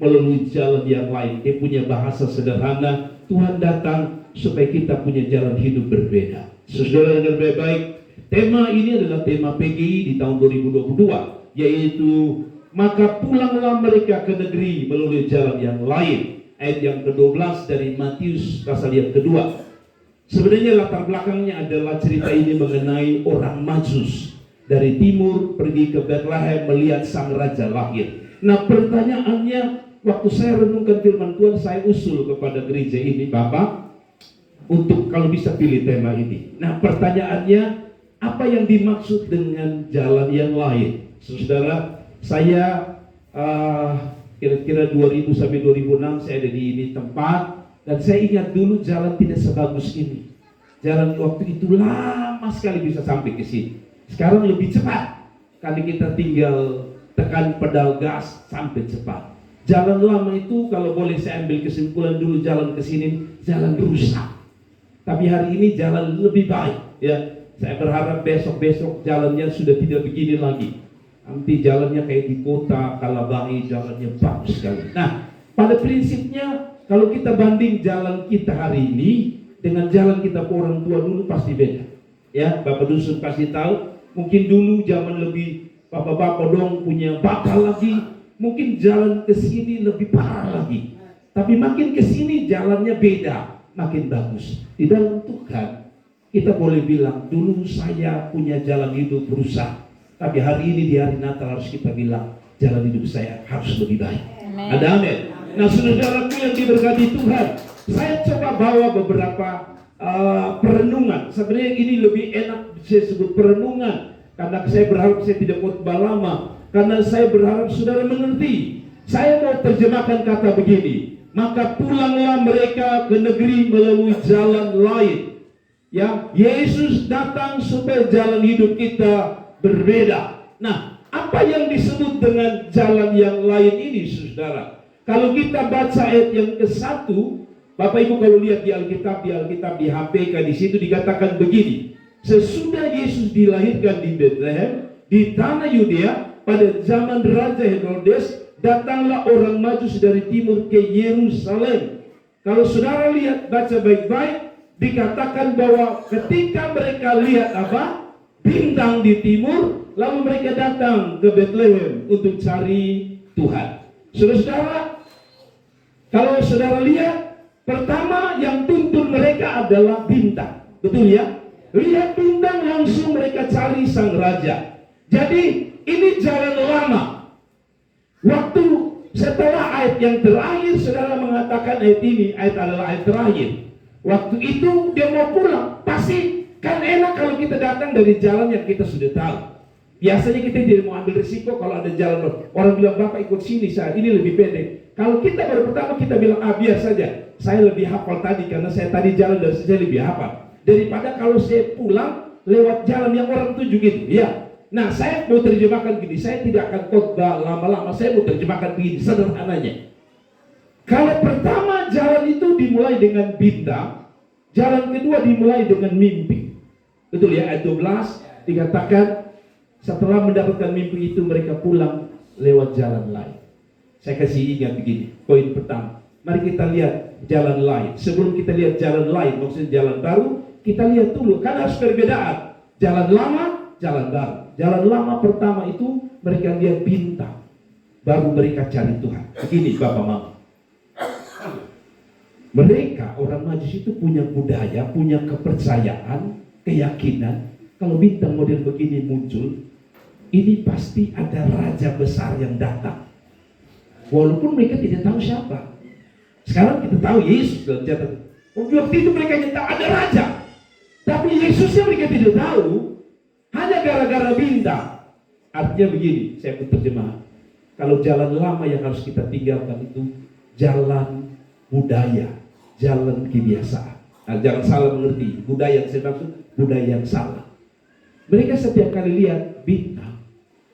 melalui jalan yang lain. Dia punya bahasa sederhana, Tuhan datang supaya kita punya jalan hidup berbeda. Saudara dengan baik-baik, tema ini adalah tema PGI di tahun 2022, yaitu maka pulanglah mereka ke negeri melalui jalan yang lain. Ayat yang ke-12 dari Matius pasal yang kedua. Sebenarnya latar belakangnya adalah cerita ini mengenai orang Majus dari timur pergi ke Bethlehem melihat sang raja lahir. Nah, pertanyaannya, waktu saya renungkan firman Tuhan, saya usul kepada gereja ini, Bapak, untuk kalau bisa pilih tema ini. Nah, pertanyaannya, apa yang dimaksud dengan jalan yang lain? Saudara, saya kira-kira 2000 sampai 2006 saya ada di ini tempat, dan saya ingat dulu jalan tidak sebagus ini. Jalan waktu itu lama sekali bisa sampai ke sini. Sekarang lebih cepat, karena kita tinggal tekan pedal gas sampai cepat. Jalan lama itu, kalau boleh saya ambil kesimpulan dulu, jalan ke sini jalan rusak. Tapi hari ini jalan lebih baik, ya. Saya berharap besok-besok jalannya sudah tidak begini lagi. Nanti jalannya kayak di kota Kalabahi, jalannya bagus sekali. Nah, pada prinsipnya kalau kita banding jalan kita hari ini dengan jalan kita orang tua dulu pasti beda. Ya, Bapak Dusun pasti tahu. Mungkin dulu zaman lebih bapak-bapak dong punya bakal lagi. Mungkin jalan ke sini lebih parah lagi. Tapi makin ke sini jalannya beda, makin bagus. Di dalam Tuhan kita boleh bilang dulu saya punya jalan hidup rusak. Tapi hari ini di hari Natal harus kita bilang jalan hidup saya harus lebih baik. Amen. Ada amin. Nah, saudaraku yang diberkati Tuhan, saya coba bawa beberapa perenungan. Sebenarnya ini lebih enak saya sebut perenungan, karena saya berharap saya tidak khotbah lama, karena saya berharap saudara mengerti. Saya mau terjemahkan kata begini, maka pulanglah mereka ke negeri melalui jalan lain. Ya, Yesus datang supaya jalan hidup kita berbeda. Nah, apa yang disebut dengan jalan yang lain ini, saudara? Kalau kita baca ayat yang ke-1, Bapak Ibu kalau lihat di Alkitab di HPK, di situ dikatakan begini. Sesudah Yesus dilahirkan di Bethlehem, di tanah Yudea, pada zaman Raja Herodes, datanglah orang Majus dari timur ke Yerusalem. Kalau saudara lihat, baca baik-baik, dikatakan bahwa ketika mereka lihat apa? Bintang di timur, lalu mereka datang ke Bethlehem untuk cari Tuhan. Saudara-saudara, kalau saudara lihat, pertama yang tuntun mereka adalah bintang. Betul ya? Lihat bintang langsung mereka cari sang raja. Jadi ini jalan lama. Waktu setelah ayat yang terakhir, saudara mengatakan ayat ini, ayat adalah ayat terakhir. Waktu itu dia mau pulang, pasti kan enak kalau kita datang dari jalan yang kita sudah tahu. Biasanya kita tidak mau ambil risiko kalau ada jalan orang bilang, Bapak ikut sini, saya ini lebih pendek. Kalau kita baru pertama kita bilang, biar saja, saya lebih hafal tadi karena saya tadi jalan dari saya lebih hafal. Daripada kalau saya pulang lewat jalan yang orang tuju gitu, ya. Nah, saya mau terjemahkan gini, saya tidak akan khotbah lama-lama, saya mau terjemahkan begini, sederhananya. Kalau pertama jalan itu dimulai dengan bintang, jalan kedua dimulai dengan mimpi. Betul ya, ayat 12 dikatakan setelah mendapatkan mimpi itu mereka pulang lewat jalan lain. Saya kasih ingat begini, poin pertama. Mari kita lihat jalan lain. Sebelum kita lihat jalan lain, maksudnya jalan baru, kita lihat dulu, kan harus perbedaan. Jalan lama, jalan baru. Jalan lama pertama itu mereka lihat bintang, baru mereka cari Tuhan. Begini Bapak Mama. Mereka orang Majus itu punya budaya, punya kepercayaan, keyakinan. Kalau bintang model begini muncul, ini pasti ada raja besar yang datang. Walaupun mereka tidak tahu siapa. Sekarang kita tahu Yesus dalam catatan. Waktu itu mereka tahu ada raja, tapi Yesusnya mereka tidak tahu. Hanya gara-gara bintang. Artinya begini, saya pun terjemah. Kalau jalan lama yang harus kita tinggalkan itu jalan budaya, jalan kebiasaan. Nah, jangan salah mengerti. Budaya yang saya maksud budaya yang salah. Mereka setiap kali lihat bintang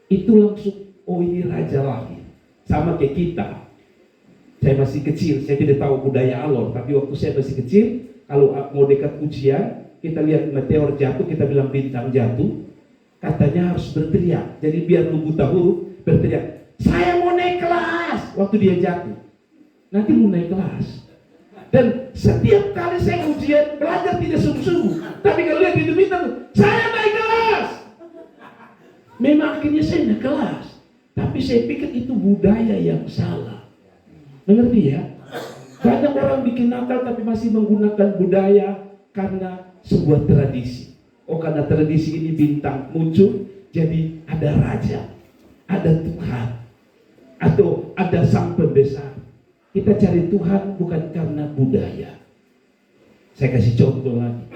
itu langsung, oh ini raja lahir. Sama kayak kita. Saya masih kecil, saya tidak tahu budaya Alor, tapi waktu saya masih kecil, kalau mau dekat ujian, kita lihat meteor jatuh, kita bilang bintang jatuh, katanya harus berteriak. Jadi biar lu buta huruf, berteriak, Saya mau naik kelas. Waktu dia jatuh, nanti mau naik kelas. Dan setiap kali saya ujian, belajar tidak sungguh-sungguh. Tapi kalau lihat itu bintang, saya naik kelas. Memang akhirnya saya naik kelas. Tapi saya pikir itu budaya yang salah. Mengerti ya? Banyak orang bikin Natal tapi masih menggunakan budaya karena sebuah tradisi. Oh, karena tradisi ini bintang muncul, jadi ada raja, ada Tuhan, atau ada sang pembesar. Kita cari Tuhan bukan karena budaya. Saya kasih contoh lagi.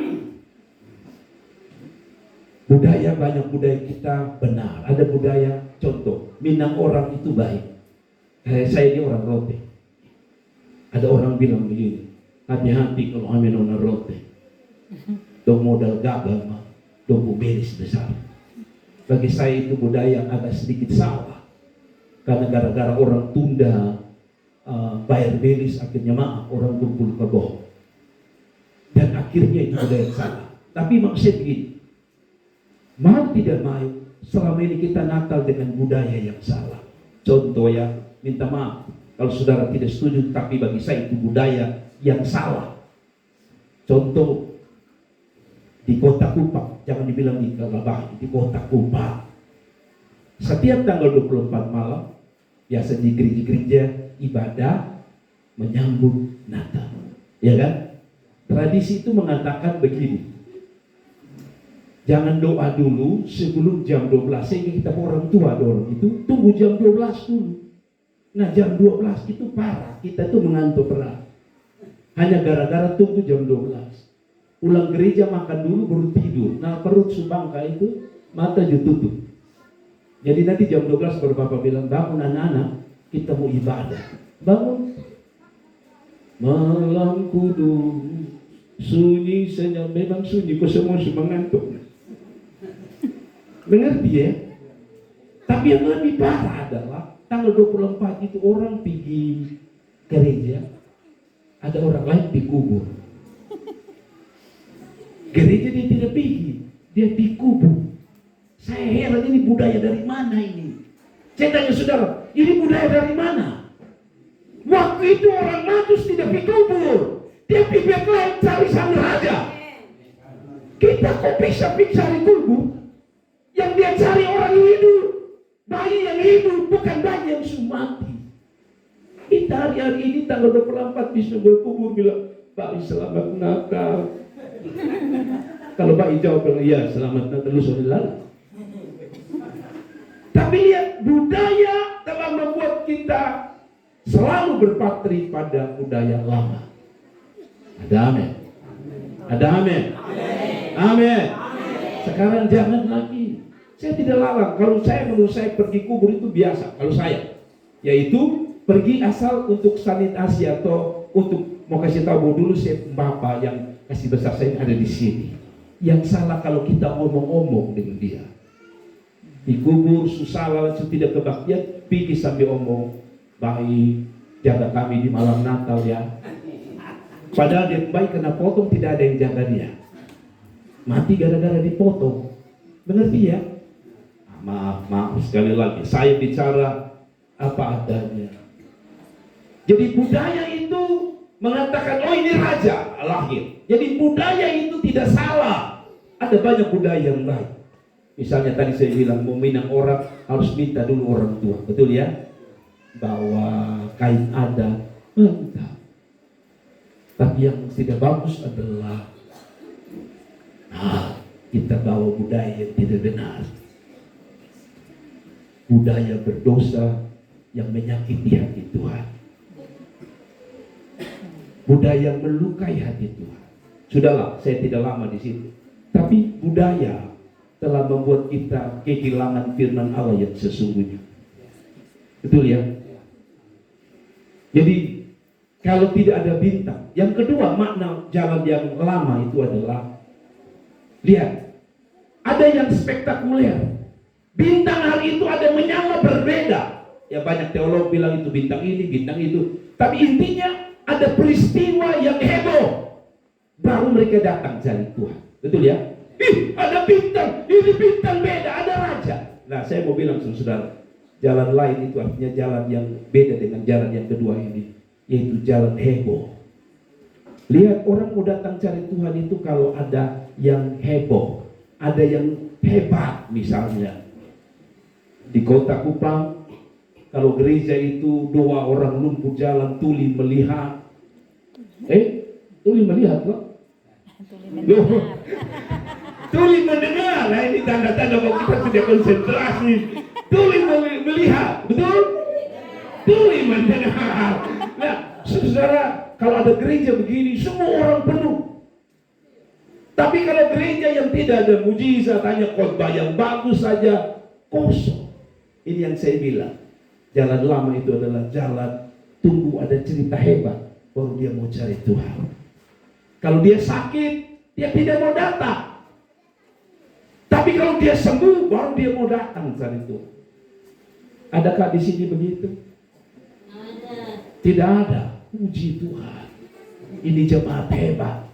Budaya, banyak budaya kita benar. Ada budaya, contoh, Minang orang itu baik. Saya ini orang Rote. Ada orang bilang begini, hati-hati kalau amin orang Rote. Dong modal gagal mah, dong belis besar. Bagi saya itu budaya agak sedikit salah. Karena gara-gara orang tunda bayar belis, akhirnya maaf orang kumpul ke bohong. Dan akhirnya itu budaya yang salah. Tapi maksud begini, mau tidak mau, selama ini kita Natal dengan budaya yang salah. Contoh ya, minta maaf kalau saudara tidak setuju, tapi bagi saya itu budaya yang salah. Contoh, di kota Kupang, jangan dibilang di Kalabah, di kota Kupang. Setiap tanggal 24 malam, biasa di gereja-gereja ibadah menyambut Natal. Ya kan? Tradisi itu mengatakan begini. Jangan doa dulu sebelum jam 12, sehingga kita orang tua dorong itu tunggu jam 12 dulu. Nah, jam 12 itu parah, kita tuh mengantuk berat. Hanya gara-gara tunggu jam 12. Pulang gereja makan dulu baru tidur. Nah, perut subangka itu mata juga tutup. Jadi nanti jam 12 baru Bapak bilang, bangun anak-anak, kita mau ibadah. Bangun. Malam kudus, sunyi senyap, memang sunyi, kok semua mengantuk. Mengerti ya? Tapi yang lebih parah adalah tanggal 24 itu orang pergi gereja, ada orang lain di kubur. Gereja dia tidak pergi, dia di kubur. Saya heran, ini budaya dari mana ini? Saya tanya saudara, ini budaya dari mana? Waktu itu orang Majus tidak pergi kubur, dia pergi Betlehem cari sang raja. Kita kok bisa pergi cari kubur? Yang dia cari orang hidup, bayi yang hidup, bukan bayi yang sudah mati. Kita hari-hari ini tanggal 24 bisa berkubur bilang, Pak selamat Natal. Kalau Pak jawab bilang, iya selamat Natal, lu sudah lalu. Tapi lihat, budaya telah membuat kita selalu berpatri pada budaya lama. Ada amin. Ada amin. Amin. Sekarang jangan lagi. Saya tidak larang. Kalau saya, menurut saya pergi kubur itu biasa. Kalau saya, yaitu pergi asal untuk sanitasi atau untuk mau kasih tahu bahwa dulu saya bapak yang kasih besar saya ada di sini. Yang salah kalau kita ngomong-ngomong dengan dia. Di kubur susah langsung tidak kebaktian, pergi sambil omong, baik jaga kami di malam Natal ya. Padahal dia baik kena potong, tidak ada yang jaga dia. Mati gara-gara dipotong. Mengerti ya? Maaf sekali lagi, saya bicara apa adanya. Jadi budaya itu mengatakan, oh ini raja lahir. Jadi budaya itu tidak salah. Ada banyak budaya yang baik. Misalnya tadi saya bilang, mau minang orang harus minta dulu orang tua. Betul ya? Bawa kain adat, minta. Tapi yang tidak bagus adalah kita bawa budaya yang tidak benar. Budaya berdosa yang menyakiti hati Tuhan. Budaya yang melukai hati Tuhan. Sudahlah, saya tidak lama di situ. Tapi budaya telah membuat kita kehilangan firman Allah yang sesungguhnya. Betul ya? Jadi kalau tidak ada bintang, yang kedua makna jalan yang lama itu adalah, lihat, ada yang spektakuler. Bintang hari itu ada menyala berbeda. Ya banyak teolog bilang itu bintang ini, bintang itu. Tapi intinya ada peristiwa yang heboh. Baru mereka datang cari Tuhan. Betul ya? Ada bintang, ini bintang beda, ada raja. Nah saya mau bilang saudara, Jalan lain itu artinya jalan yang beda dengan jalan yang kedua ini, yaitu jalan heboh. Lihat, orang mau datang cari Tuhan itu kalau ada yang heboh, ada yang hebat. Misalnya di kota Kupang, kalau gereja itu 2 orang lumpuh jalan, tuli melihat. Tuli melihat kok? Tuli mendengar. Nah, ini tanda-tanda bahwa kita sudah konsentrasi. Tuli melihat, betul? Tuli mendengar. Nah, saudara, kalau ada gereja begini, semua orang penuh. Tapi kalau gereja yang tidak ada mujizat, hanya khotbah yang bagus saja, kosong. Ini yang saya bilang. Jalan lama itu adalah jalan tunggu ada cerita hebat, baru dia mau cari Tuhan. Kalau dia sakit, dia tidak mau datang. Tapi kalau dia sembuh, baru dia mau datang cari Tuhan. Adakah di sini begitu? Ada. Tidak ada. Puji Tuhan. Ini jemaat hebat.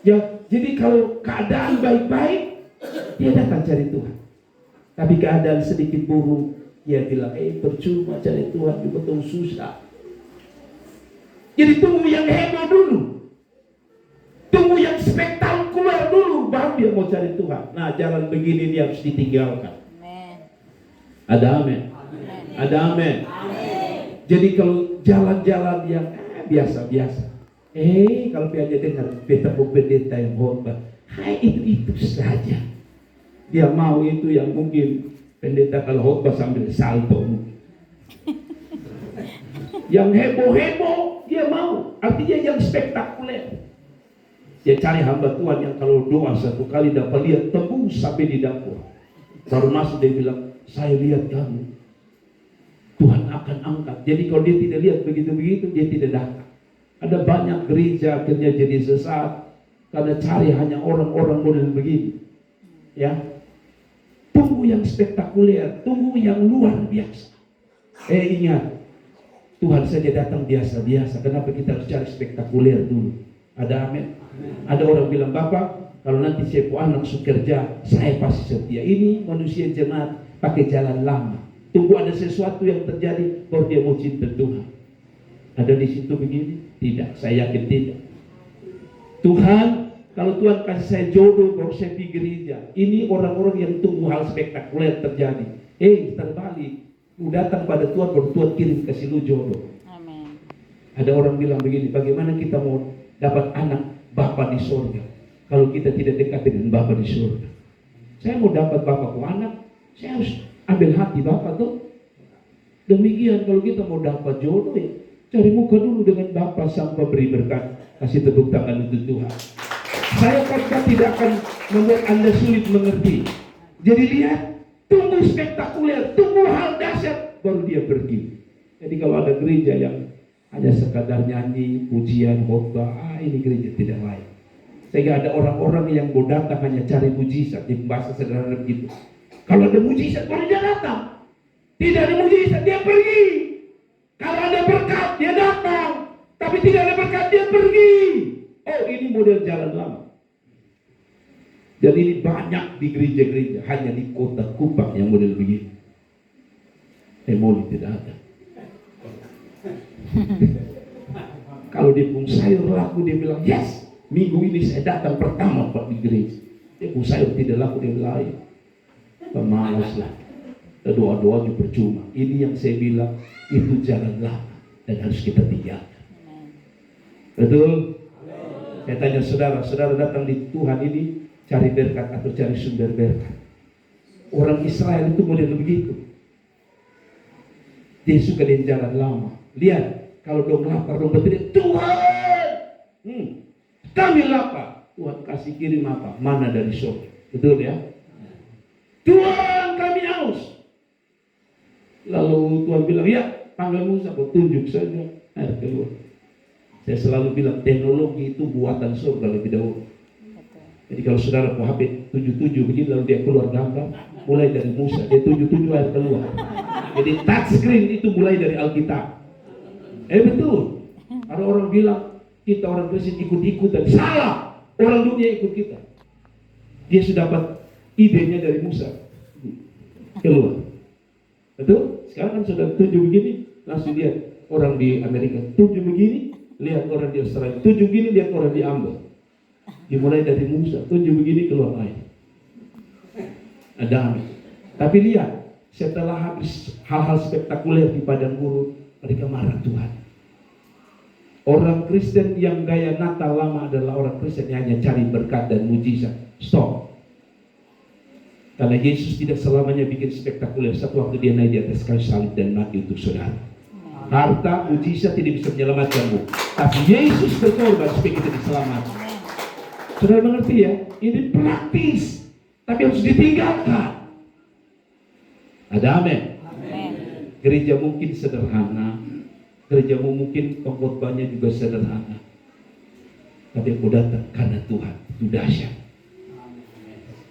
Ya, jadi kalau keadaan baik-baik, dia datang cari Tuhan. Tapi keadaan sedikit buruk, dia bilang, percuma cari Tuhan, juga betul susah. Jadi tunggu yang heboh dulu. Tunggu yang spektakuler dulu, baru dia mau cari Tuhan. Nah, jalan begini dia harus ditinggalkan. Amen. Ada amin? Ada amin? Jadi kalau jalan-jalan yang biasa-biasa, kalau dia dengar pendeta yang khotbah, itu saja. Dia mau itu yang mungkin pendeta kalau khotbah sambil salto. Yang heboh-heboh dia mau, artinya yang spektakuler. Dia cari hamba Tuhan yang kalau doa 1 kali dapat lihat tembus sampai di dapur. Baru masuk dia bilang, saya lihat kamu, Tuhan akan angkat. Jadi kalau dia tidak lihat begitu-begitu, dia tidak datang. Ada banyak gereja akhirnya jadi sesat karena cari hanya orang-orang model begini. Ya, tunggu yang spektakuler, tunggu yang luar biasa. Ingat, Tuhan saja datang biasa-biasa. Kenapa kita harus cari spektakuler dulu? Ada amin? Ada orang bilang, Bapak, kalau nanti saya anak kerja, saya pasti setia. Ini manusia jemaat pakai jalan lama. Tunggu ada sesuatu yang terjadi, baru dia mau cinta Tuhan. Ada di situ begini? Tidak, saya yakin tidak. Tuhan, kalau Tuhan kasih saya jodoh, baru saya pergi gereja. Ini orang-orang yang tunggu hal spektakuler terjadi. Terbalik. Lu datang pada Tuhan, baru Tuhan kirim kasih lu jodoh. Amin. Ada orang bilang begini, bagaimana kita mau dapat anak Bapa di surga kalau kita tidak dekat dengan Bapa di surga? Saya mau dapat Bapakku anak, saya harus ambil hati Bapa tuh. Demikian kalau kita mau dapat jodoh, ya cari muka dulu dengan Bapa sang pemberi berkat. Kasih tepuk tangan untuk Tuhan. Saya kata tidak akan membuat Anda sulit mengerti. Jadi lihat, tunggu spektakuler, tunggu hal dahsyat, baru dia pergi. Jadi kalau ada gereja yang hanya sekadar nyanyi, pujian, khotbah, ini gereja tidak layak. Sehingga ada orang-orang yang mau datang hanya cari mujizat, di bahasa sederhana begitu. Kalau ada mujizat, baru dia datang. Tidak ada mujizat, dia pergi. Kalau ada berkat, dia datang. Tapi tidak ada berkat, dia pergi. Oh, ini model jalan lama. Jadi ini banyak di gereja-gereja, hanya di kota Kupang yang model begini. Emoli tidak ada. Kalau dia pun sayur laku, dia bilang, yes, minggu ini saya datang pertama Pak di gereja. Dia pun sayur tidak laku, dia bilang, pemalas lah. Doa-doa juga percuma. Ini yang saya bilang, itu jalan lama dan harus kita tinggalkan. Betul? Saya tanya saudara datang di Tuhan ini cari berkat atau cari sumber berkat? Orang Israel itu model begitu. Dia suka dengan jalan lama. Lihat, kalau dong lapar, dong berteriak, Tuhan, kami lapar. Tuhan kasih kirim apa? Mana dari surga. Betul ya? Tuhan, kami haus. Lalu Tuhan bilang, ya, panggil Musa, kau tunjuk saja air keluar. Saya selalu bilang, teknologi itu buatan surga lebih dahulu. Jadi kalau saudara mau HP 77 begini, lalu dia keluar gambar, mulai dari Musa, dia 77 air keluar. Jadi touchscreen itu mulai dari Alkitab. Betul. Ada orang bilang kita orang Kristen ikut-ikutan. Salah. Orang dunia ikut kita. Dia sudah dapat idenya dari Musa. Keluar. Betul? Sekarang kan sudah tunjuk begini, langsung lihat orang di Amerika. Tunjuk begini, lihat orang di Australia. Tunjuk begini, lihat orang di Ambon. Dimulai dari Musa, tunjuk begini keluar air. Ada amin. Tapi lihat, setelah habis hal-hal spektakuler di padang gurun, mereka marah Tuhan. Orang Kristen yang gaya Natal lama adalah orang Kristen yang hanya cari berkat dan mujizat. Stop. Karena Yesus tidak selamanya bikin spektakuler. Satu waktu dia naik di atas kayu salib dan mati untuk saudara. Harta, mujizat tidak bisa menyelamatkanmu. Tapi Yesus berkorban supaya kita diselamatkan. Saudara mengerti ya? Ini praktis. Tapi harus ditinggalkan. Ada amin. Gereja mungkin sederhana. Gerejamu mungkin pengkhotbahnya juga sederhana. Tapi aku datang karena Tuhan. Itu dahsyat.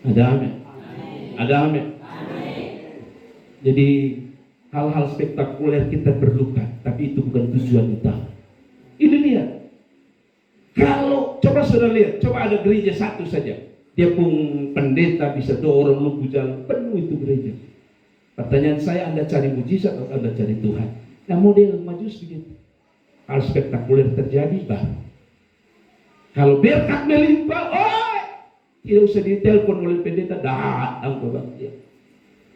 Ada amin. Ada amin. Jadi hal-hal spektakuler kita perlukan, tapi itu bukan tujuan utama. Ini lihat. Kalau coba saudara lihat, coba ada gereja satu saja. Dia pun pendeta bisa doa orang lumpuh jalan, penuh itu gereja. Pertanyaan saya, Anda cari mujizat atau Anda cari Tuhan? Nah, model Majus begitu. Hal spektakuler terjadi, baru. Kalau berkat melimpah, tidak usah ditelepon oleh pendeta, datang ke dia.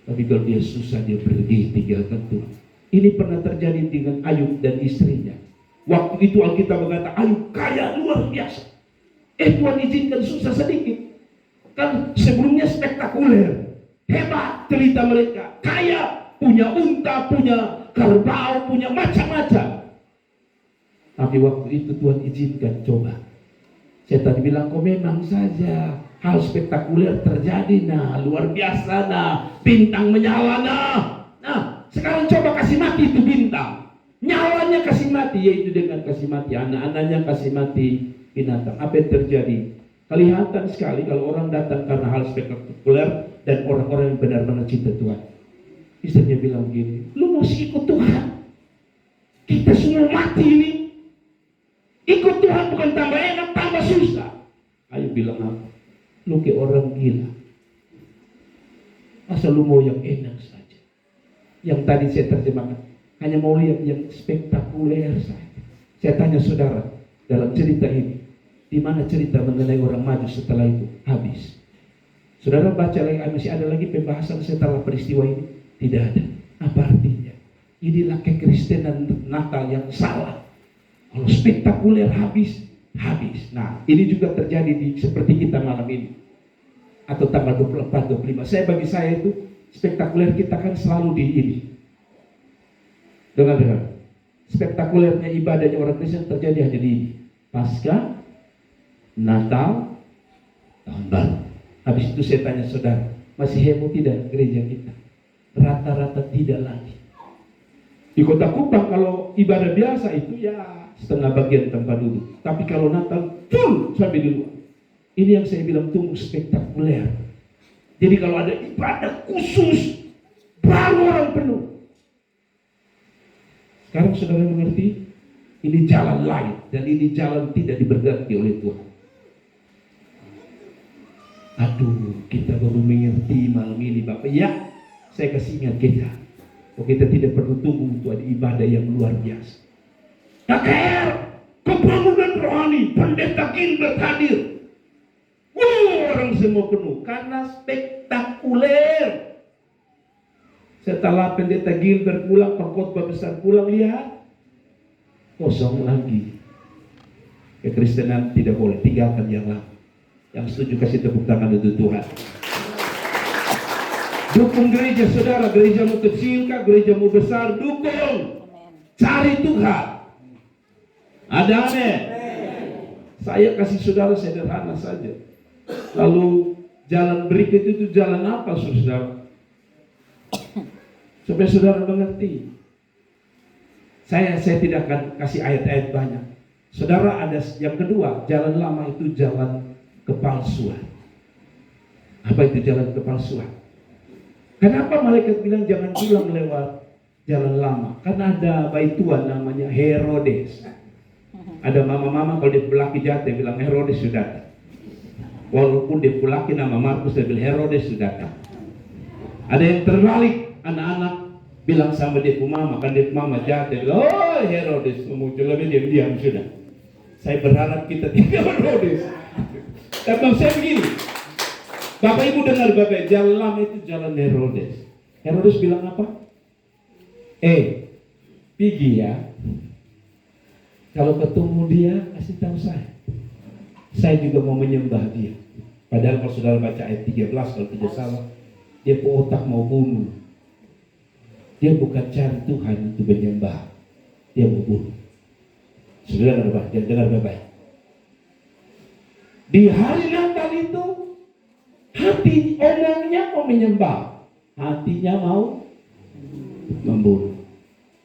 Tapi kalau dia susah, dia pergi, tinggalkan Tuhan. Ini pernah terjadi dengan Ayub dan istrinya. Waktu itu Alkitab berkata, Ayub kaya luar biasa. Tuhan izinkan susah sedikit. Kan sebelumnya spektakuler. Hebat cerita mereka. Kaya, punya unta, punya kerbau, punya macam-macam. Tapi waktu itu Tuhan izinkan coba. Setan bilang, kok memang saja hal spektakuler terjadi, nah luar biasa, nah bintang menyala, nah sekarang coba kasih mati itu bintang, nyalanya kasih mati, yaitu dengan kasih mati anak-anaknya, kasih mati binatang. Apa yang terjadi? Kelihatan sekali kalau orang datang karena hal spektakuler dan orang-orang yang benar-benar cinta Tuhan. Istrinya bilang begini, lu masih ikut Tuhan? Kita semua mati ini. Ikut Tuhan bukan tambah enak, tambah susah. Ayo bilang apa? Lu kayak orang gila. Asal lu mau yang enak saja. Yang tadi saya terjemahkan, hanya mau lihat yang spektakuler saja. Saya tanya saudara, dalam cerita ini, di mana cerita mengenai orang maju setelah itu? Habis. Saudara baca lagi, masih ada lagi pembahasan setelah peristiwa ini? Tidak ada. Apa artinya? Inilah kekristenan Natal yang salah. Kalau spektakuler habis. Nah, ini juga terjadi seperti kita malam ini. Atau tanggal 24, 25. Bagi saya itu, spektakuler kita kan selalu di ini. Dengar. Spektakulernya ibadahnya orang Kristen terjadi hanya di ini. Pasca, Natal, tahun baru. Habis itu saya tanya saudara, masih heboh tidak gereja kita? Rata-rata tidak lagi. Di Kota Kupang kalau ibadah biasa itu ya setengah bagian tempat duduk. Tapi kalau Natal full sampai di luar. Ini yang saya bilang tunggu spektakuler. Jadi kalau ada ibadah khusus baru orang penuh. Sekarang saudara mengerti? Ini jalan lain dan ini jalan tidak diberkati oleh Tuhan. Aduh, kita baru mengerti malam ini Bapak. Ya, saya kasih ingat kita. Kita tidak perlu tunggu untuk ada ibadah yang luar biasa. KKR, kepemudaan rohani, pendeta Gilbert hadir. Orang semua penuh karena spektakuler. Setelah pendeta Gilbert pulang, pengkhotbah besar pulang, lihat kosong lagi. Kekristenan tidak boleh, tinggalkan yang lama. Yang setuju kasih tepuk tangan untuk Tuhan. Dukung gereja saudara, gerejamu kecil kah, gerejamu besar, dukung. Cari Tuhan. Ada amin. Saya kasih saudara sederhana saja. Lalu jalan berikut itu jalan apa saudara? Supaya saudara mengerti. Saya tidak akan kasih ayat-ayat banyak. Saudara, ada yang kedua, jalan lama itu jalan kepalsuan. Apa itu jalan kepalsuan? Kenapa malaikat bilang jangan pulang lewat jalan lama? Karena ada baituan namanya Herodes. Ada mama-mama kalau dia pelaki jahat dia bilang Herodes sudah datang. Walaupun dia pelaki nama Markus dia bilang Herodes sudah datang. Ada yang terbalik, anak-anak bilang sama dia mama, kan dia mama jahat, dia bilang, oh Herodes, muncul lebih diam-diam sudah. Saya berharap kita tidak Herodes. Tapi saya begini, Bapak Ibu dengar Bapak, jalan lama itu jalan Herodes. Herodes bilang apa? Pergi ya. Kalau ketemu dia, kasih tahu saya. Saya juga mau menyembah dia. Padahal kalau saudara baca ayat 13, kalau tidak salah, dia otak mau bunuh. Dia bukan cari Tuhan untuk menyembah, dia mau bunuh. Saudara dengar baik-baik. Di hari Natal itu, hati omongnya mau menyembah, hatinya mau membunuh.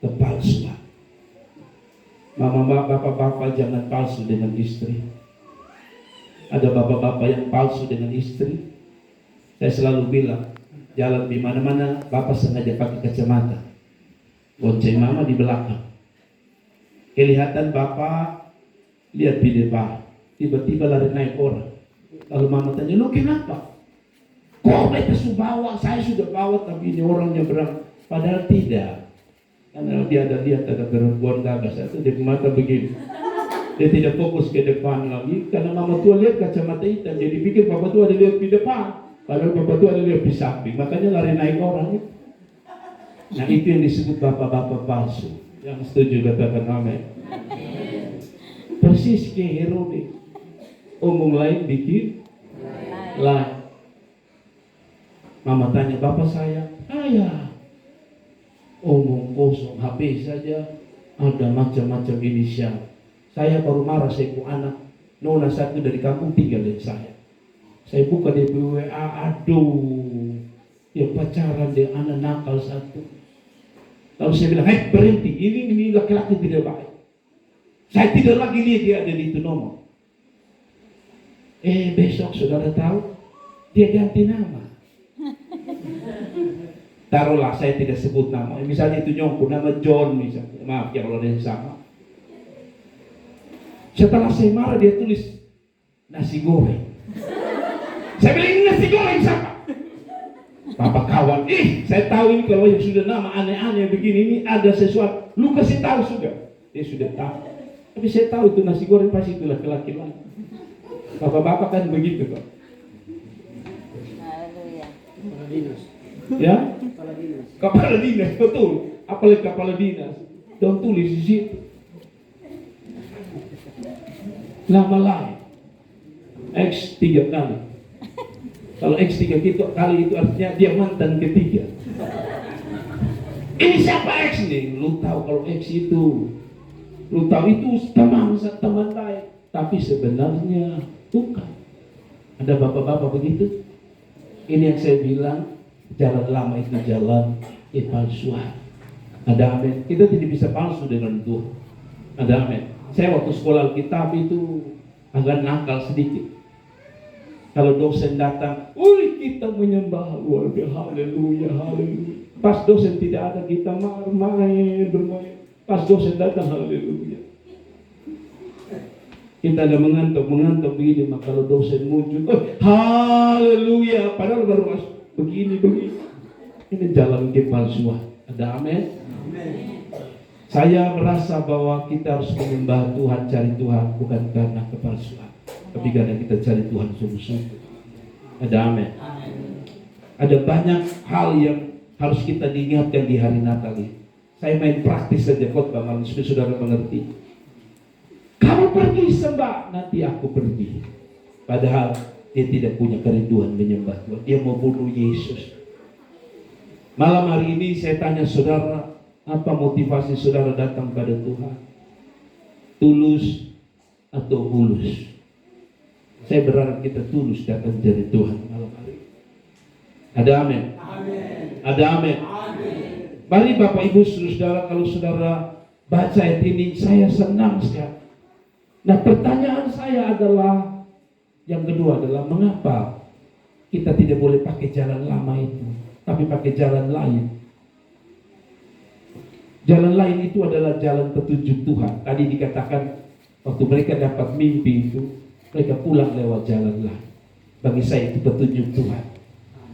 Kepalsuan. Mama, bapak-bapak jangan palsu dengan istri. Ada bapak-bapak yang palsu dengan istri. Saya selalu bilang, jalan di mana-mana, bapak sengaja pakai kacamata, bonceng mama di belakang. Kelihatan bapak lihat di depan, tiba-tiba lari naik orang. Lalu mama tanya, lu kenapa? Kok mereka sudah bawa, saya sudah bawa, tapi ini orangnya berang. Padahal tidak. Karena dia ada lihat ada perempuan gagah, itu dia mata begini. Dia tidak fokus ke depan lagi, karena mama tua lihat kacamata hitam, jadi pikir bapak tua ada lihat di depan. Padahal bapak tua ada lihat di samping, makanya lari naik orang. Nah itu yang disebut bapak-bapak palsu. Yang setuju katakan amin. Persis kayak Herodes, omong lain bikin lain. Mama tanya, bapak saya, ayah. Omong kosong, HP saja ada macam-macam inisial. Saya baru marah, saya pun anak nona satu dari kampung tinggalin saya. Saya buka di WA, aduh, ya pacaran dia anak nakal satu. Lalu saya bilang, berhenti, ini laki-laki tidak baik. Saya tidak lagi lihat dia ada di itu nomor. Besok saudara tahu, dia ganti nama. Taruhlah saya tidak sebut nama, misalnya itu nyongku nama John misalnya, maaf ya kalau ada yang sama. Setelah saya marah dia tulis nasi goreng. Saya bilang ini nasi goreng siapa? Bapak kawan, saya tahu ini kalau yang sudah nama aneh-aneh begini, ini ada sesuatu. Lu kasih tahu sudah, dia sudah tahu. Tapi saya tahu itu nasi goreng pasti itu laki-laki lain. Bapak-bapak kan begitu kok. Ya, kepala dinas, betul. Apalagi kepala dinas, don't tulis di situ. Nama lain, X 3 kali. Kalau X 3 kali itu artinya dia mantan ketiga. Ini siapa X nih? Lu tahu kalau X itu, lu tahu itu teman baik, tapi sebenarnya bukan. Ada bapak-bapak begitu. Ini yang saya bilang. Jalan lama itu jalan palsuan. Ada amin. Kita tidak bisa palsu dengan Tuhan. Ada amin. Saya waktu sekolah Alkitab itu agak nakal sedikit. Kalau dosen datang, kita menyembah luar biasa, haleluya, haleluya. Pas dosen tidak ada, kita bermain. Pas dosen datang, haleluya. Kita ada mengantuk begini, maka kalau dosen muncul, haleluya. Padahal baru masuk. Begini. Ini jalan kepalsuan. Ada amin? Saya merasa bahwa kita harus menyembah Tuhan, cari Tuhan bukan karena kepalsuan, tapi karena kita cari Tuhan sungguh-sungguh. Ada amin? Ada banyak hal yang harus kita diingatkan di hari Natal ini. Saya main praktis saja khotbah malam supaya saudara mengerti. Kamu pergi sembah, nanti aku pergi. Padahal dia tidak punya kerinduan menyembah Tuhan. Dia mau bunuh Yesus. Malam hari ini saya tanya saudara, apa motivasi saudara datang pada Tuhan? Tulus atau bulus? Saya berharap kita tulus datang dari Tuhan malam hari ini. Ada amin? Ada amin? Mari Bapak Ibu saudara, kalau saudara baca ayat ini, saya senang sekali. Nah pertanyaan saya adalah, yang kedua adalah mengapa kita tidak boleh pakai jalan lama itu, tapi pakai jalan lain. Jalan lain itu adalah jalan petunjuk Tuhan. Tadi dikatakan waktu mereka dapat mimpi itu, mereka pulang lewat jalan lain. Bagi saya itu petunjuk Tuhan.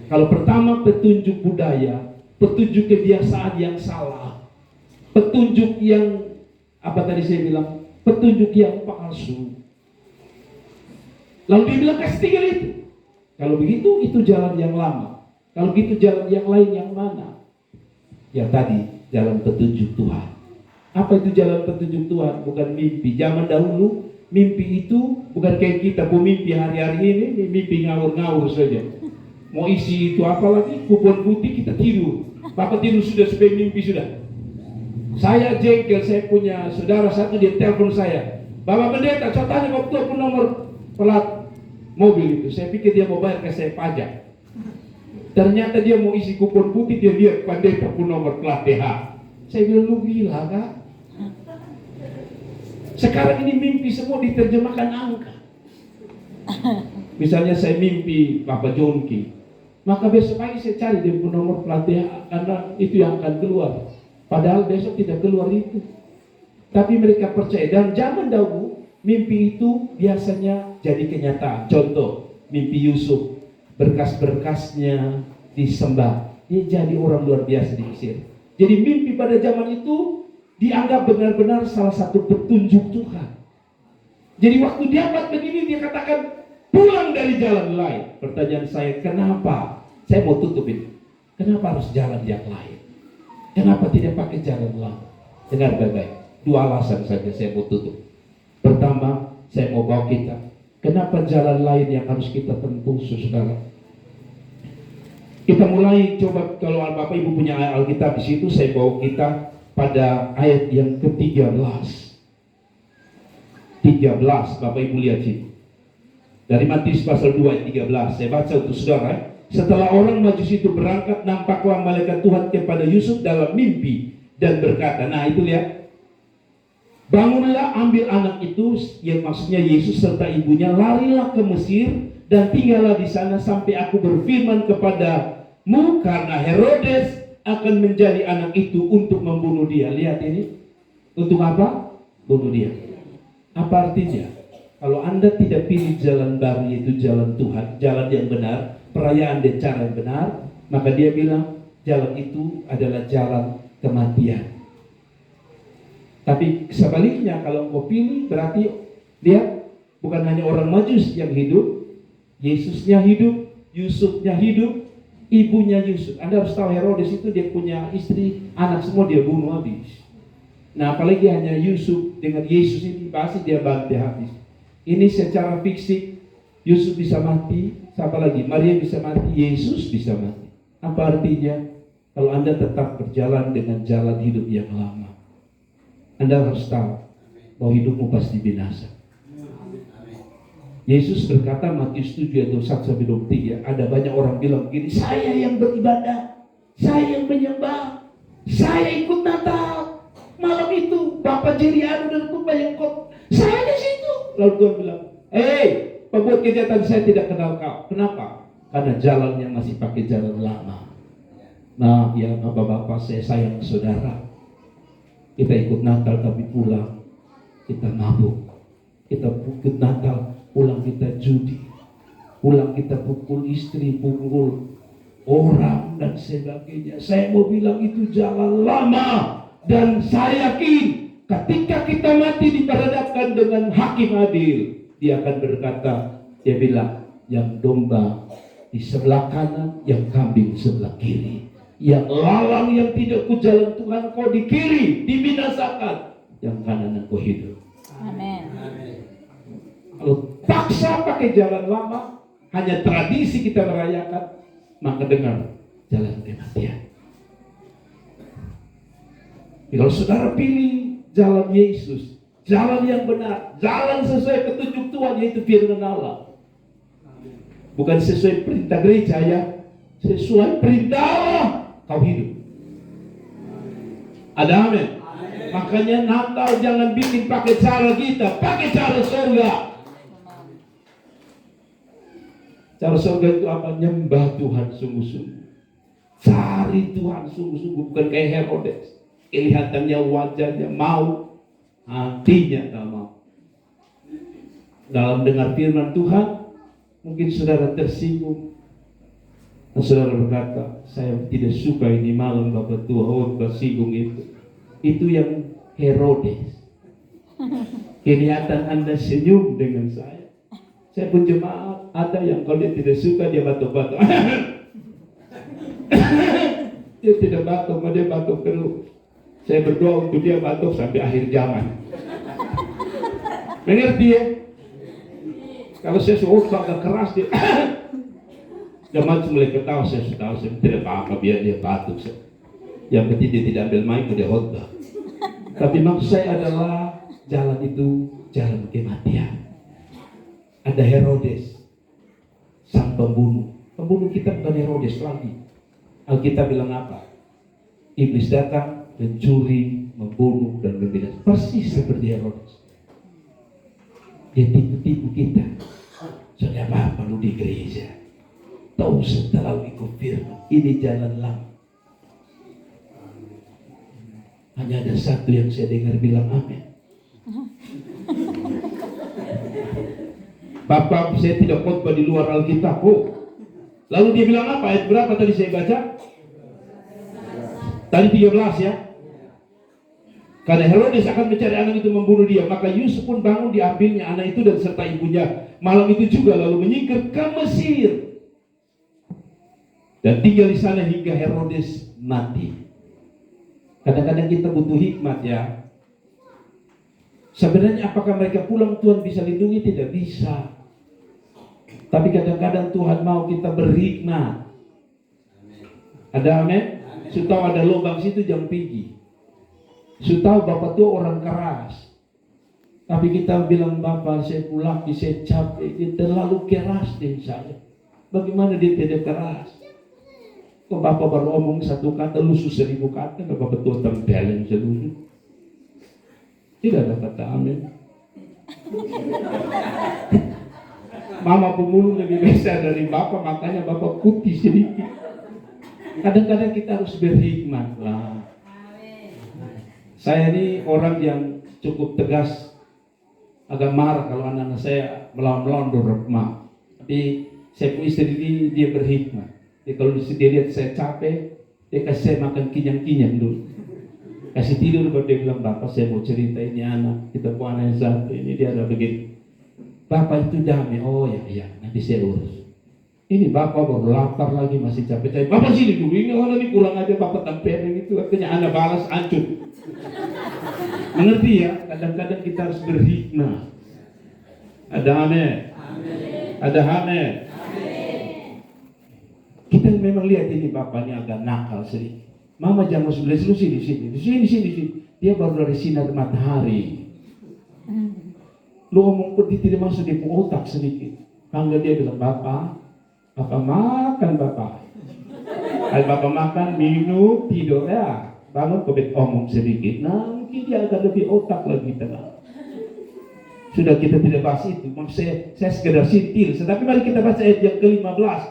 Kalau pertama petunjuk budaya, petunjuk kebiasaan yang salah, petunjuk yang apa tadi saya bilang, petunjuk yang palsu. Lalu dia bilang kasih tinggal itu. Kalau begitu itu jalan yang lama. Kalau begitu jalan yang lain yang mana? Ya tadi jalan petunjuk Tuhan. Apa itu jalan petunjuk Tuhan? Bukan mimpi. Zaman dahulu mimpi itu bukan kayak kita mimpi hari-hari ini, mimpi ngawur-ngawur saja. Mau isi itu apa lagi? Kupon putih kita tidur. Bapak tidur sudah supaya mimpi sudah. Saya jengkel, saya punya saudara satu dia telepon saya. Bapak pendeta, saya tanya waktu aku nomor plat mobil itu. Saya pikir dia mau bayar ke saya pajak. Ternyata dia mau isi kupon putih, dia lihat pendeta pun nomor plat TH. Saya bilang, lu gila kak? Sekarang ini mimpi semua diterjemahkan angka. Misalnya saya mimpi Bapak Jonki, maka besok pagi saya cari dia pun nomor plat TH, karena itu yang akan keluar. Padahal besok tidak keluar itu. Tapi mereka percaya. Dan zaman dahulu mimpi itu biasanya jadi kenyataan. Contoh, mimpi Yusuf, berkas-berkasnya disembah, dia jadi orang luar biasa di Mesir. Jadi mimpi pada zaman itu dianggap benar-benar salah satu petunjuk Tuhan. Jadi waktu dia buat begini, dia katakan pulang dari jalan lain. Pertanyaan saya, kenapa? Saya mau tutup ini. Kenapa harus jalan yang lain? Kenapa tidak pakai jalan lama? Dengar baik-baik. Dua alasan saja saya mau tutup. Pertama, saya mau bawa kita. Kenapa jalan lain yang harus kita tempuh, saudara? Kita mulai coba, kalau Bapak Ibu punya Alkitab di situ, saya bawa kita pada ayat yang ke-13. 13, Bapak Ibu lihat sini. Dari Matius pasal 2 ayat 13. Saya baca untuk saudara. Setelah orang Majus itu berangkat, nampaklah malaikat Tuhan kepada Yusuf dalam mimpi dan berkata, nah itu lihat, bangunlah, ambil anak itu, yang maksudnya Yesus serta ibunya, larilah ke Mesir dan tinggallah di sana sampai aku berfirman kepadamu, karena Herodes akan menjadi anak itu untuk membunuh dia. Lihat ini, untuk apa? Bunuh dia. Apa artinya? Kalau Anda tidak pilih jalan baru, yaitu jalan Tuhan, jalan yang benar, perayaan dan cara yang benar, maka dia bilang jalan itu adalah jalan kematian. Tapi sebaliknya, kalau engkau pilih, berarti lihat, bukan hanya orang Majus yang hidup, Yesusnya hidup, Yusufnya hidup, ibunya Yusuf. Anda harus tahu Herodes itu dia punya istri, anak semua dia bunuh habis. Nah apalagi hanya Yusuf dengan Yesus ini pasti dia bantai habis. Ini secara fisik Yusuf bisa mati, siapa lagi? Maria bisa mati, Yesus bisa mati. Apa artinya? Kalau Anda tetap berjalan dengan jalan hidup yang lama, Anda harus tahu bahwa hidupmu pasti binasa. Yesus berkata Matius 7 ayat 21-23, ada banyak orang bilang begini, saya yang beribadah, saya yang menyembah, saya ikut Natal, malam itu Bapak Jerry Anu dan Tumpah yang kok, saya di situ. Lalu Tuhan bilang, pembuat kejahatan, saya tidak kenal kau. Kenapa? Karena jalannya masih pakai jalan lama. Nah ya Bapak-bapak, saya sayang saudara, kita ikut Natal tapi pulang kita mabuk, kita ikut Natal pulang kita judi, pulang kita pukul istri, pukul orang dan sebagainya. Saya mau bilang itu jalan lama, dan saya yakin ketika kita mati diperhadapkan dengan hakim adil, dia akan berkata, dia bilang, yang domba di sebelah kanan, yang kambing sebelah kiri, yang lalang yang tidak ku jalan Tuhan kau di kiri, dibinasakan, yang kanan kau hidup. Amin. Kalau paksa pakai jalan lama, hanya tradisi kita merayakan, maka dengar jalan kematian. Kalau saudara pilih jalan Yesus, jalan yang benar, jalan sesuai petunjuk Tuhan, yaitu firman Allah, bukan sesuai perintah gereja ya, sesuai perintah Allah, kau hidup. Ada amin. Makanya Natal jangan bikin pakai cara kita, pakai cara surga. Cara surga itu apa? Nyembah Tuhan sungguh-sungguh, cari Tuhan sungguh-sungguh, bukan kayak Herodes, kelihatannya wajahnya mau, hatinya tak mau. Dalam dengar firman Tuhan, mungkin saudara tersinggung. Nah, saudara berkata, saya tidak suka ini malam Bapak tua khotbah singgung itu. Itu yang Herodes. Kelihatan Anda senyum dengan saya. Saya pun jemaat, ada yang kalau dia tidak suka dia batuk-batuk. Dia tidak batuk, dia batuk terus. Saya berdoa untuk dia batuk sampai akhir zaman. Mengerti ya? Kalau saya suruh agak keras dia jemaat mulai ketawa, saya tahu saya tidak apa-apa biar dia batuk. Yang penting dia tidak ambil mic dia khotbah. Tapi maksud saya adalah jalan itu jalan kematian. Ada Herodes, sang pembunuh. Pembunuh kita bukan Herodes lagi. Alkitab bilang apa? Iblis datang mencuri, membunuh dan membinasakan. Persis seperti Herodes. Dia tipu-tipu kita. Soalnya apa lu di gereja? Tahu setelah ikut firman, ini jalan lama. Hanya ada satu yang saya dengar bilang amin. Bapak, saya tidak khotbah di luar Alkitab. Lalu dia bilang apa? Ayat berapa tadi saya baca? Tadi 13 ya. Karena Herodes akan mencari anak itu membunuh dia, maka Yusuf pun bangun diambilnya anak itu dan serta ibunya malam itu juga lalu menyingkir ke Mesir dan tinggal di sana hingga Herodes mati. Kadang-kadang kita butuh hikmat ya. Sebenarnya apakah mereka pulang Tuhan bisa lindungi? Tidak bisa. Tapi kadang-kadang Tuhan mau kita berhikmat. Ada amin? Tahu ada lubang situ jangan pergi. Tahu Bapak tuh orang keras. Tapi kita bilang Bapak saya pulang, saya capek, dia terlalu keras dengan saya. Bagaimana dia tidak keras? Kok Bapak baru omong satu kata, lusuh 1000 kata, Bapak tuh tempelin seluruh. Tidak ada kata amin. Mama pemulung lebih besar dari Bapak, makanya Bapak putih sedikit. Kadang-kadang kita harus berhikmat lah. Saya ini orang yang cukup tegas, agak marah kalau anak-anak saya melawan-melawan dorong. Tapi saya punya istri ini dia berhikmat. Jadi kalau dia lihat saya capek, dia kasih saya makan kinyang-kinyang dulu. Kasih tidur baru dia bilang, Bapak saya mau cerita ini anak, kita punya anak yang satu, ini dia ada begini. Bapak itu damai, oh ya, nanti saya urus. Ini Bapak baru lapar lagi, masih capek-capek. Bapak sini dulu, ini orang ini kurang aja Bapak tempelin itu, artinya anak balas ancur. Mengerti ya? Kadang-kadang kita harus berhikmat. Ada amin. Ada amin. Kita memang lihat ini bapaknya agak nakal sedikit. Mama jangan masuk di sini. Dia baru dari sinar matahari. Lu ngomong pun tidak masuk di otak sedikit. Panggil dia bilang, Bapak makan Bapak. Kalau Bapak makan, minum, tidur ya. Bangun kebet omong sedikit. Nah mungkin dia agak lebih otak lagi tenang. Sudah kita tidak bahas itu. Maksud saya sekedar sintil. Tetapi mari kita baca ayat yang ke-15.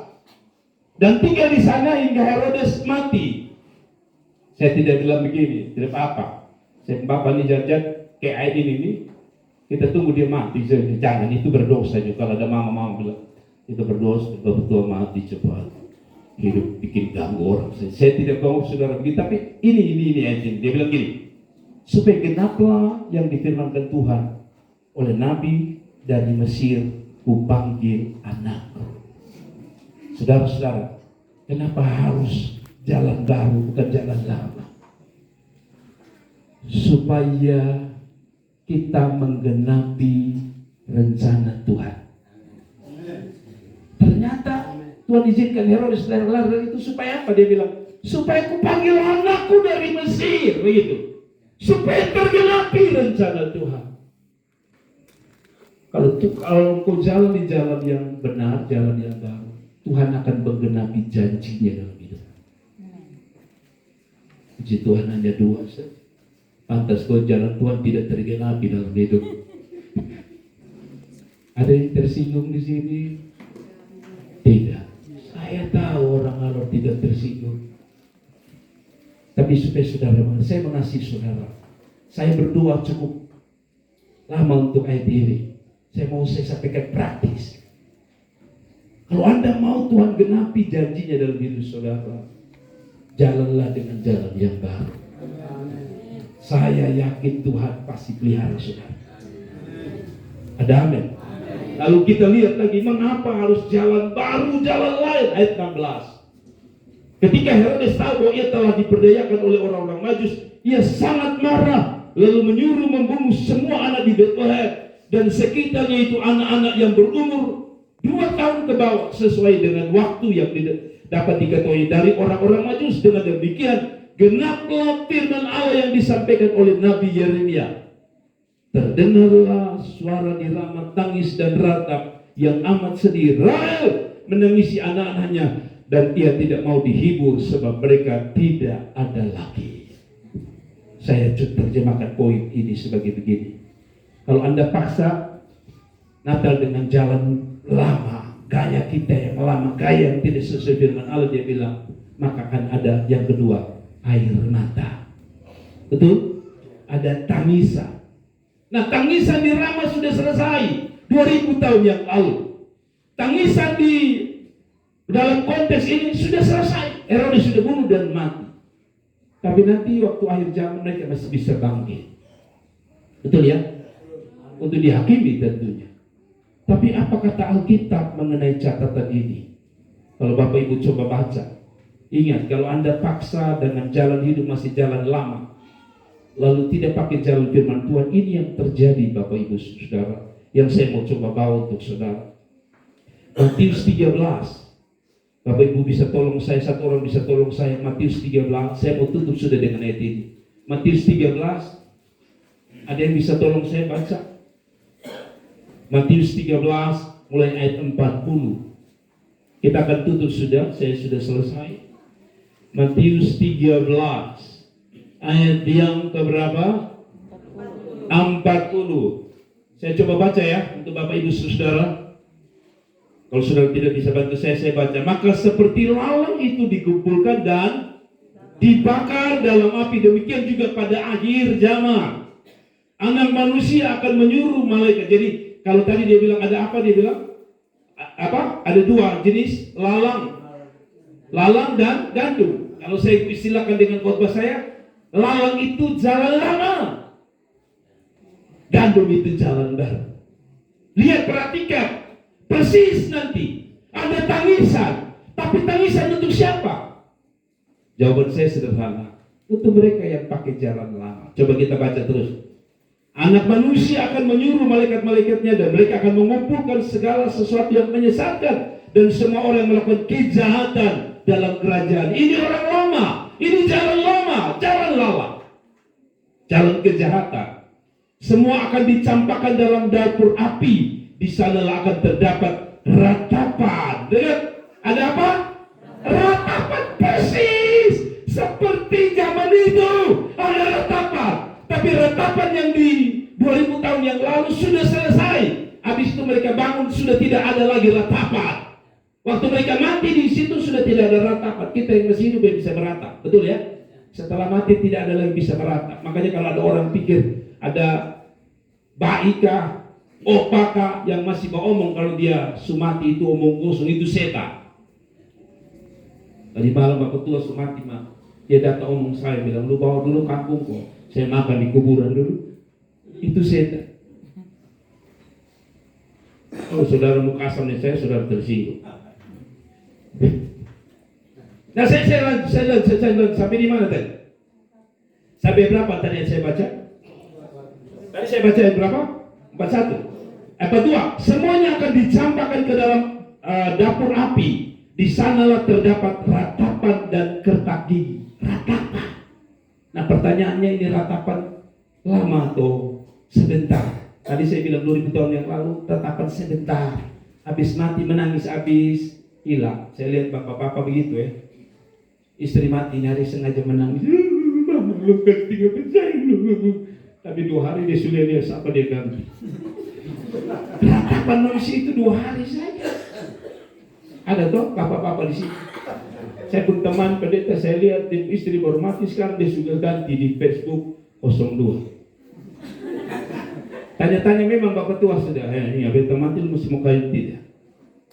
Dan tinggal di sana hingga Herodes mati. Saya tidak bilang begini, tidak apa-apa. Saya Bapak ini jajan kayak ayat ini. Kita tunggu dia mati. Jangan, itu berdosa juga. Kalau ada mama bilang, itu berdosa, betul mati cepat. Hidup bikin ganggu orang. Saya tidak mau saudara begitu, tapi ini ayat ini. Dia bilang gini, supaya genaplah yang difirmankan Tuhan oleh Nabi dari Mesir, kupanggil anakku. Saudara-saudara, kenapa harus jalan baru bukan jalan lama? Supaya kita menggenapi rencana Tuhan. Ternyata Tuhan izinkan Herodes lari itu supaya apa? Dia bilang, supaya aku panggil anakku dari Mesir, begitu. Supaya tergenapi rencana Tuhan. Kalau engkau jalan di jalan yang benar, jalan yang baru, Tuhan akan menggenapi janjinya dalam hidup. Puji Tuhan hanya dua saja. Pantas kau jalan Tuhan tidak tergenapi dalam hidup. Ada yang tersinggung di sini? Tidak. Saya tahu orang kalau tidak tersinggung. Tapi supaya saudara, saya mengasihi saudara. Saya berdoa cukup lama untuk ayat ini. Saya sampaikan praktis. Kalau Anda mau Tuhan genapi janjinya dalam hidup saudara, jalanlah dengan jalan yang baru. Saya yakin Tuhan pasti pelihara saudara. Ada amin. Lalu kita lihat lagi, mengapa harus jalan baru, jalan lain? Ayat 16. Ketika Herodes tahu bahwa ia telah diperdayakan oleh orang-orang Majus, ia sangat marah, lalu menyuruh membunuh semua anak di Bethlehem dan sekitarnya, itu anak-anak yang berumur 2 tahun ke bawah, sesuai dengan waktu yang dapat diketahui dari orang-orang Majus. Dengan demikian genaplah firman Allah yang disampaikan oleh Nabi Yeremia. Terdengarlah suara di Rama tangis dan ratap yang amat sedih. Rahel menangisi anak-anaknya, dan ia tidak mau dihibur sebab mereka tidak ada lagi. Saya terjemahkan poin ini sebagai begini. Kalau Anda paksa Natal dengan jalan lama, gaya kita yang lama, gaya yang tidak sesuai firman Allah, dia bilang, maka akan ada yang kedua, air mata. Betul? Ada tangisan. Nah, tangisan di Rama sudah selesai 2000 tahun yang lalu. Tangisan di dalam konteks ini sudah selesai. Herodes sudah bunuh dan mati. Tapi nanti waktu akhir zaman mereka masih bisa bangkit. Betul ya? Untuk dihakimi tentunya. Tapi apa kata Alkitab mengenai catatan ini? Kalau Bapak Ibu coba baca, ingat, kalau Anda paksa dengan jalan hidup masih jalan lama, lalu tidak pakai jalan firman Tuhan, ini yang terjadi Bapak Ibu Saudara, yang saya mau coba bawa untuk saudara. Matius 13. Bapak Ibu bisa tolong saya, satu orang bisa tolong saya. Matius 13. Saya mau tutup sudah dengan ayat ini. Matius 13. Ada yang bisa tolong saya baca? Matius 13 mulai ayat 40. Kita akan tutup sudah, saya sudah selesai. Matius 13 ayat yang keberapa? 40. Saya coba baca ya untuk Bapak Ibu Saudara. Kalau saudara tidak bisa bantu saya baca. Maka seperti lalang itu dikumpulkan dan dibakar dalam api, demikian juga pada akhir zaman Anak Manusia akan menyuruh malaikat. Jadi kalau tadi dia bilang ada apa, dia bilang apa? Ada 2 jenis lalang dan gandum. Kalau saya istilahkan dengan khotbah saya, lalang itu jalan lama, gandum itu jalan baru. Lihat, perhatikan persis nanti ada tangisan, tapi tangisan untuk siapa? Jawaban saya sederhana, untuk mereka yang pakai jalan lama. Coba kita baca terus. Anak Manusia akan menyuruh malaikat-malaikatnya, dan mereka akan mengumpulkan segala sesuatu yang menyesatkan dan semua orang yang melakukan kejahatan dalam kerajaan. Ini orang lama, ini jalan lama, jalan lalang, jalan kejahatan. Semua akan dicampakkan dalam dapur api. Di sanalah akan terdapat ratapan. Dengar, ada apa? Ratapan, persis seperti zaman itu ada ratapan. Tapi ratapan yang di 2000 tahun yang lalu sudah selesai. Habis itu mereka bangun, sudah tidak ada lagi ratapan. Waktu mereka mati di situ sudah tidak ada ratapan. Kita yang masih hidup yang bisa meratap, betul ya? Setelah mati tidak ada lagi bisa meratap. Makanya kalau ada orang pikir ada baika, opaka yang masih mau omong, kalau dia sumati itu omong kosong, itu setan. Tadi malam Bapak Tua sumati mah, dia datang omong saya, bilang lu bawa dulu kampungku, saya makan di kuburan dulu. Itu setan. Oh, saudara mukasam nih, saya sudah tersinggung. Nah, saya sampai di mana tadi? Sampai berapa tadi yang saya baca? Tadi saya baca yang berapa? 41. 42. Semuanya akan dicampakkan ke dalam dapur api. Di sanalah terdapat ratapan dan kertak gigi. Ratapan. Nah, pertanyaannya, ini ratapan lama atau sebentar? Tadi saya bilang 2000 tahun yang lalu, ratapan sebentar. Habis mati menangis, habis hilang. Saya lihat bapak-bapak begitu ya. Istri mati nyari sengaja menangis. Mama lu ganti saya lu. Tapi 2 hari dia sudah lihat siapa dia ganti. Ratapan manusia itu 2 hari saja. Ada toh bapak-bapak di sini. Saya pun teman pendeta, saya lihat istri baru mati, sekarang dia sudah ganti di Facebook 02. Tanya-tanya memang bapak tua sudah. Ini abis mati lu mesti mau kayu tidak?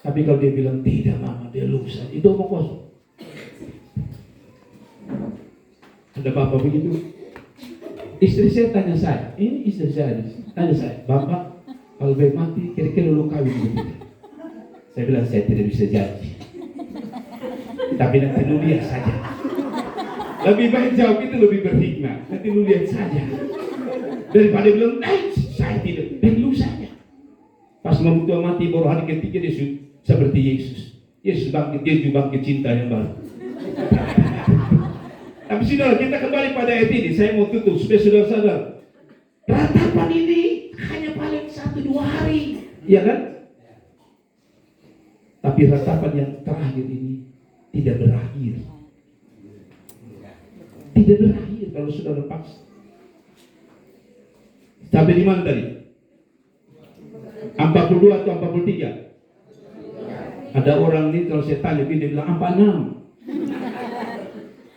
Tapi kalau dia bilang tidak mama, dia lusa, itu omong kosong. Ada bapak begitu. Istri saya tanya saya, ini istri saya tanya saya, bapak kalau baik mati kira-kira lu kawin begitu? Saya bilang saya tidak bisa janji, tapi nanti lu lihat saja. Lebih baik jawab itu lebih berhikmah. Nanti lu lihat saja. Daripada bilang, saya tidak, dan lu saja. Pas mau tua mati baru hari ketiga dia seperti Yesus. Yesus bangkit, dia juga bangkit cinta yang baru. Tapi saudara, kita kembali pada ayat ini. Saya mau tutup supaya saudara sadar. Ratapan ini hanya paling 1-2 hari, ya kan? Tapi ratapan yang terakhir ini tidak berakhir. Tidak berakhir kalau saudara paksa. Sampai di mana tadi? 42 atau 43? Ada orang ini kalau saya tanya, dia bilang 46.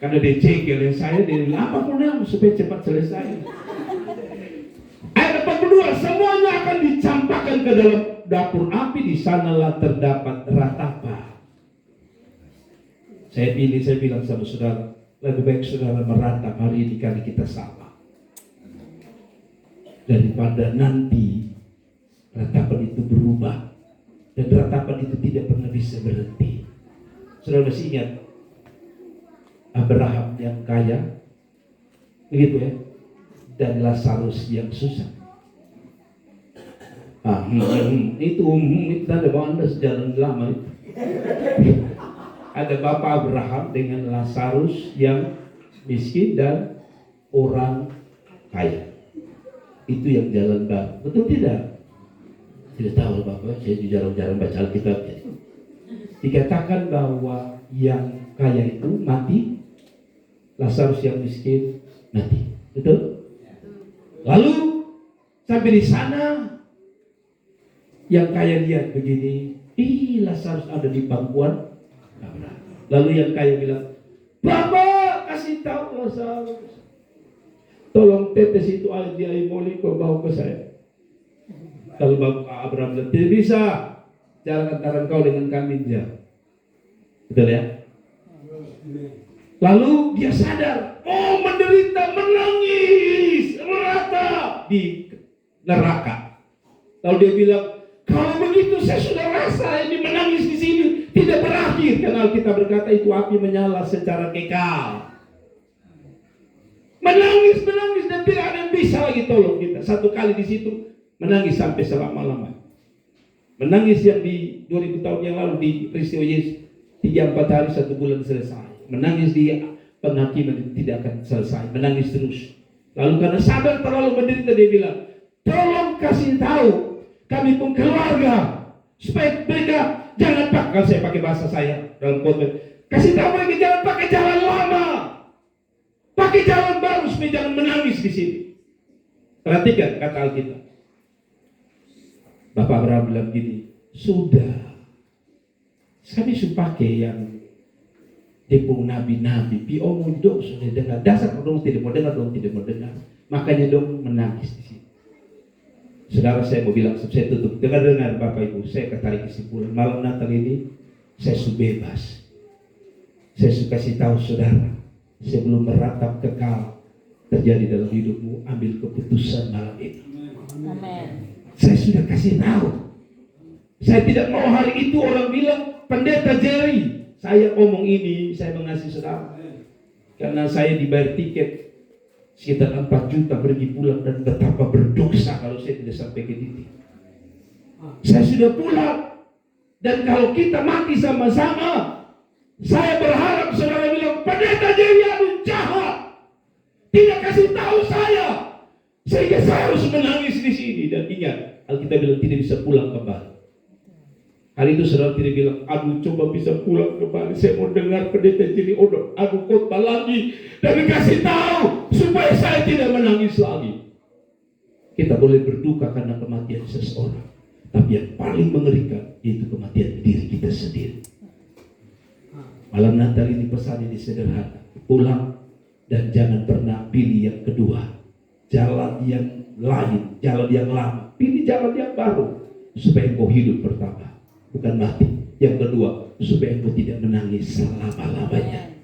Karena dia cengkel yang saya, dia bilang 46 supaya cepat selesai. Ayat 42, semuanya akan dicampakkan ke dalam dapur api, di sanalah terdapat ratapan. Saya bilang sama saudara, lebih baik saudara meratap hari ini kali kita sama, daripada nanti ratapan itu berubah dan ratapan itu tidak pernah bisa berhenti. Saudara masih ingat Abraham yang kaya, begitu ya, dan Lazarus yang susah. Itu tanda bahwa Anda sejalan lama itu. Ada Bapak Abraham dengan Lazarus yang miskin dan orang kaya. Itu yang jalan baru. Betul tidak? Tidak tahu Bapak, saya jarang-jarang baca Alkitab. Dikatakan bahwa yang kaya itu mati, Lazarus yang miskin mati. Betul? Lalu sampai di sana, yang kaya lihat begini, Lazarus ada di bangkuan. Lalu yang kaya bilang, Bapak kasih tahu Lazarus, tolong tetes itu aja moli kau bawa ke saya. Kalau Bapak Abraham bilang, tidak bisa, jalan antara kau dengan kami jauh. Betul ya? Lalu dia sadar, menderita, menangis, merata di neraka. Lalu dia bilang, kalau begitu saya sudah rasa ini menangis di sini tidak berakhir, karena Alkitab berkata itu api menyala secara kekal. Menangis dan tidak ada yang bisa lagi tolong kita. Satu kali di situ menangis sampai selama-lamanya. Menangis yang di 2000 tahun yang lalu di peristiwa Yesus 3-4 hari 1 bulan selesai. Menangis di penghakiman tidak akan selesai. Menangis terus. Lalu karena sadar terlalu menderita dia bilang, tolong kasih tahu kami pun keluarga supaya mereka jangan pakai, kalau saya pakai bahasa saya dalam khotbah, kasih tahu mereka jangan pakai jalan lama, pakai jalan baru supaya jangan menangis di sini. Perhatikan kata Alkitab. Bapak Abraham bilang gini, sudah, kami sudah pakai yang tepung nabi-nabi, pi omong dong sudah dengar, dasar dong tidak mau dengar, makanya dong menangis di sini. Saudara, saya mau bilang, saya tutup, dengar Bapak Ibu, saya ketarik kesimpulan malam Natal ini, saya sudah bebas. Saya sudah kasih tahu saudara, sebelum meratap kekal terjadi dalam hidupmu, ambil keputusan malam ini. Amen. Saya sudah kasih tahu. Saya tidak mau hari itu orang bilang, Pendeta Jerry, saya omong ini, saya mengasihi saudara. Karena saya dibayar tiket sekitar 4 juta pergi pulang, dan betapa berdosa kalau saya tidak sampai ke titik. Saya sudah pulang, dan kalau kita mati sama-sama, saya berharap saudara bilang, Pendeta Jerry aduh jahat, tidak kasih tahu saya, sehingga saya harus menangis di sini. Dan ingat, Alkitab bilang tidak bisa pulang kembali. Hari itu saudara tidak bilang, aduh coba bisa pulang kembali, saya mau dengar Pendeta Jerry aduh khotbah lagi, dan dikasih tahu supaya saya tidak menangis lagi. Kita boleh berduka karena kematian seseorang, tapi yang paling mengerikan yaitu kematian diri kita sendiri. Malam Natal ini pesan ini sederhana, pulang dan jangan pernah pilih yang kedua, jalan yang lain, jalan yang lama. Pilih jalan yang baru supaya engkau hidup pertama. bukan mati. Yang kedua, supaya engkau tidak menangis selama-lamanya.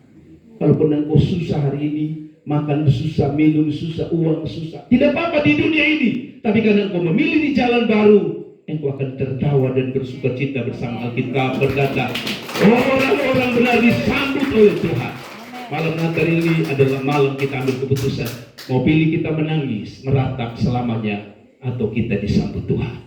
Kalaupun engkau susah hari ini, makan susah, minum susah, uang susah, tidak apa-apa di dunia ini. Tapi karena engkau memilih di jalan baru, engkau akan tertawa dan bersuka cita bersama. Alkitab berkata, orang-orang benar disambut oleh Tuhan. Malam Natal ini adalah malam kita ambil keputusan. Mau pilih kita menangis, meratap selamanya, atau kita disambut Tuhan.